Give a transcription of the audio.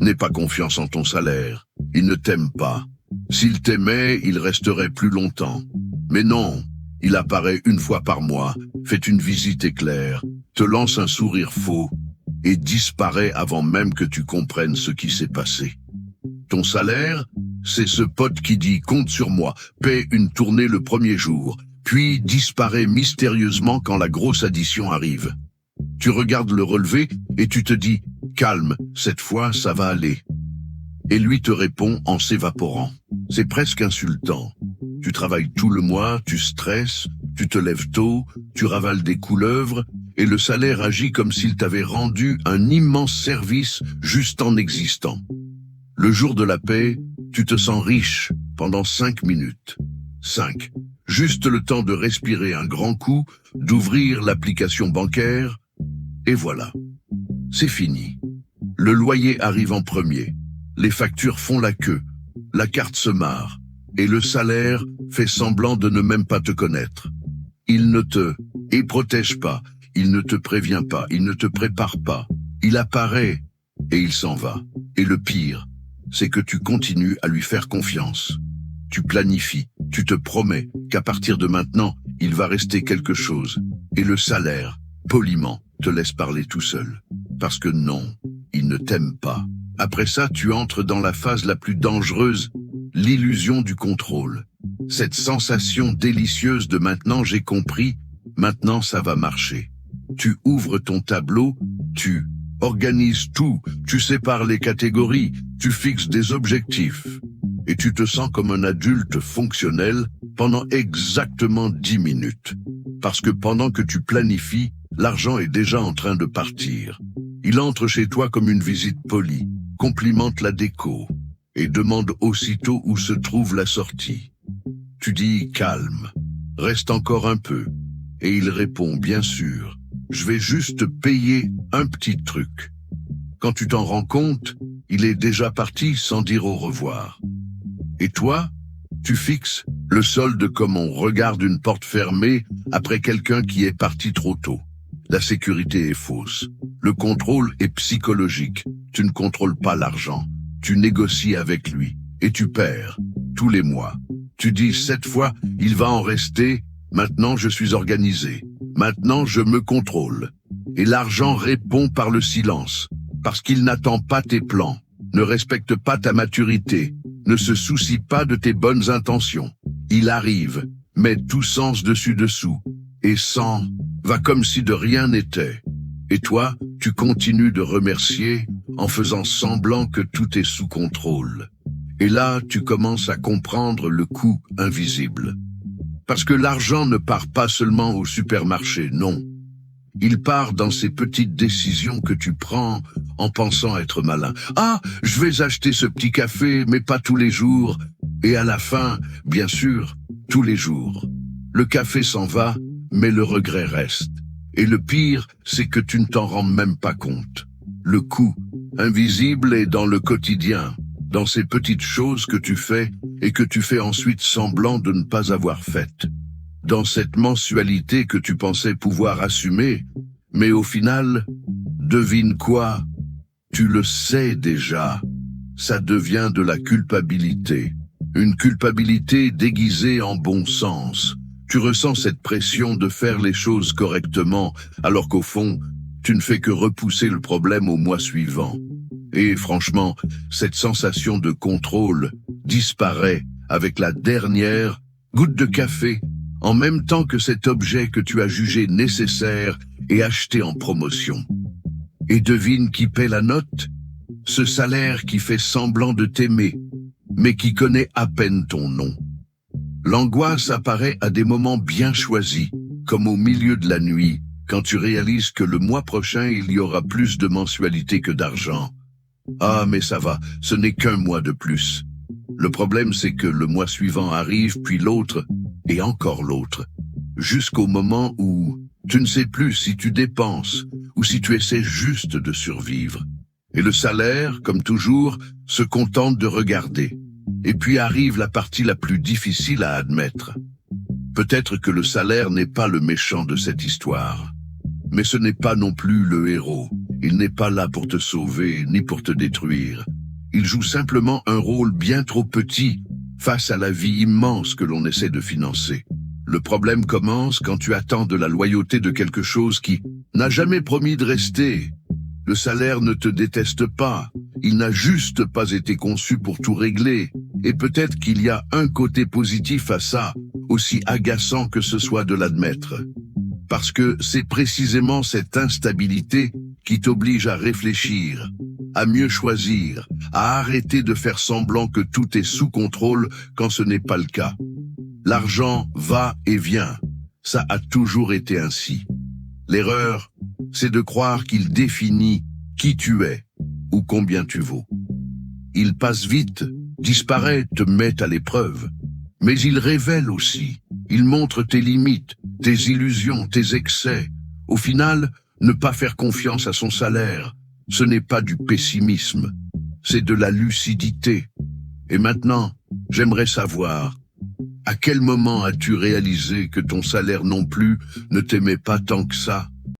N'aie pas confiance en ton salaire. Il ne t'aime pas. S'il t'aimait, il resterait plus longtemps. Mais non, il apparaît une fois par mois, fait une visite éclair, te lance un sourire faux et disparaît avant même que tu comprennes ce qui s'est passé. Ton salaire, c'est ce pote qui dit « compte sur moi, paie une tournée le premier jour », puis disparaît mystérieusement quand la grosse addition arrive. Tu regardes le relevé et tu te dis « calme, cette fois ça va aller ». Et lui te répond en s'évaporant. C'est presque insultant. Tu travailles tout le mois, tu stresses, tu te lèves tôt, tu ravales des couleuvres, et le salaire agit comme s'il t'avait rendu un immense service juste en existant. Le jour de la paie, tu te sens riche pendant 5 minutes. 5. Juste le temps de respirer un grand coup, d'ouvrir l'application bancaire, et voilà. C'est fini. Le loyer arrive en premier. Les factures font la queue. La carte se marre. Et le salaire fait semblant de ne même pas te connaître. Il ne te protège pas. Il ne te prévient pas. Il ne te prépare pas. Il apparaît et il s'en va. Et le pire, c'est que tu continues à lui faire confiance. Tu planifies, tu te promets qu'à partir de maintenant, il va rester quelque chose. Et le salaire, poliment, te laisse parler tout seul. Parce que non, il ne t'aime pas. Après ça, tu entres dans la phase la plus dangereuse, l'illusion du contrôle. Cette sensation délicieuse de maintenant j'ai compris, maintenant ça va marcher. Tu ouvres ton tableau, tu organises tout, tu sépares les catégories, tu fixes des objectifs. Et tu te sens comme un adulte fonctionnel pendant exactement 10 minutes. Parce que pendant que tu planifies, l'argent est déjà en train de partir. Il entre chez toi comme une visite polie, complimente la déco et demande aussitôt où se trouve la sortie. Tu dis « calme, reste encore un peu » et il répond « bien sûr, je vais juste payer un petit truc ». Quand tu t'en rends compte, il est déjà parti sans dire au revoir. Et toi, tu fixes le solde comme on regarde une porte fermée après quelqu'un qui est parti trop tôt. La sécurité est fausse. Le contrôle est psychologique. Tu ne contrôles pas l'argent. Tu négocies avec lui. Et tu perds. Tous les mois. Tu dis, cette fois, il va en rester. Maintenant, je suis organisé. Maintenant, je me contrôle. Et l'argent répond par le silence. Parce qu'il n'attend pas tes plans. Ne respecte pas ta maturité. Ne se soucie pas de tes bonnes intentions. Il arrive. Met tout sens dessus-dessous. Et sans va comme si de rien n'était. Et toi, tu continues de remercier en faisant semblant que tout est sous contrôle. Et là, tu commences à comprendre le coût invisible. Parce que l'argent ne part pas seulement au supermarché, non. Il part dans ces petites décisions que tu prends en pensant être malin. Ah, je vais acheter ce petit café, mais pas tous les jours. Et à la fin, bien sûr, tous les jours. Le café s'en va, mais le regret reste. Et le pire, c'est que tu ne t'en rends même pas compte. Le coût invisible est dans le quotidien, dans ces petites choses que tu fais et que tu fais ensuite semblant de ne pas avoir faites. Dans cette mensualité que tu pensais pouvoir assumer, mais au final, devine quoi? Tu le sais déjà. Ça devient de la culpabilité. Une culpabilité déguisée en bon sens. Tu ressens cette pression de faire les choses correctement, alors qu'au fond, tu ne fais que repousser le problème au mois suivant. Et franchement, cette sensation de contrôle disparaît avec la dernière goutte de café, en même temps que cet objet que tu as jugé nécessaire et acheté en promotion. Et devine qui paie la note? Ce salaire qui fait semblant de t'aimer, mais qui connaît à peine ton nom. L'angoisse apparaît à des moments bien choisis, comme au milieu de la nuit, quand tu réalises que le mois prochain il y aura plus de mensualité que d'argent. Ah, mais ça va, ce n'est qu'un mois de plus. Le problème, c'est que le mois suivant arrive, puis l'autre, et encore l'autre, jusqu'au moment où tu ne sais plus si tu dépenses ou si tu essaies juste de survivre. Et le salaire, comme toujours, se contente de regarder. Et puis arrive la partie la plus difficile à admettre. Peut-être que le salaire n'est pas le méchant de cette histoire, mais ce n'est pas non plus le héros. Il n'est pas là pour te sauver ni pour te détruire. Il joue simplement un rôle bien trop petit face à la vie immense que l'on essaie de financer. Le problème commence quand tu attends de la loyauté de quelque chose qui n'a jamais promis de rester. Le salaire ne te déteste pas, il n'a juste pas été conçu pour tout régler. Et peut-être qu'il y a un côté positif à ça, aussi agaçant que ce soit de l'admettre. Parce que c'est précisément cette instabilité qui t'oblige à réfléchir, à mieux choisir, à arrêter de faire semblant que tout est sous contrôle quand ce n'est pas le cas. L'argent va et vient, ça a toujours été ainsi. L'erreur, c'est de croire qu'il définit qui tu es ou combien tu vaux. Il passe vite, disparaît, te met à l'épreuve, mais il révèle aussi, il montre tes limites, tes illusions, tes excès. Au final, ne pas faire confiance à son salaire, ce n'est pas du pessimisme, c'est de la lucidité. Et maintenant, j'aimerais savoir, à quel moment as-tu réalisé que ton salaire non plus ne t'aimait pas tant que ça ?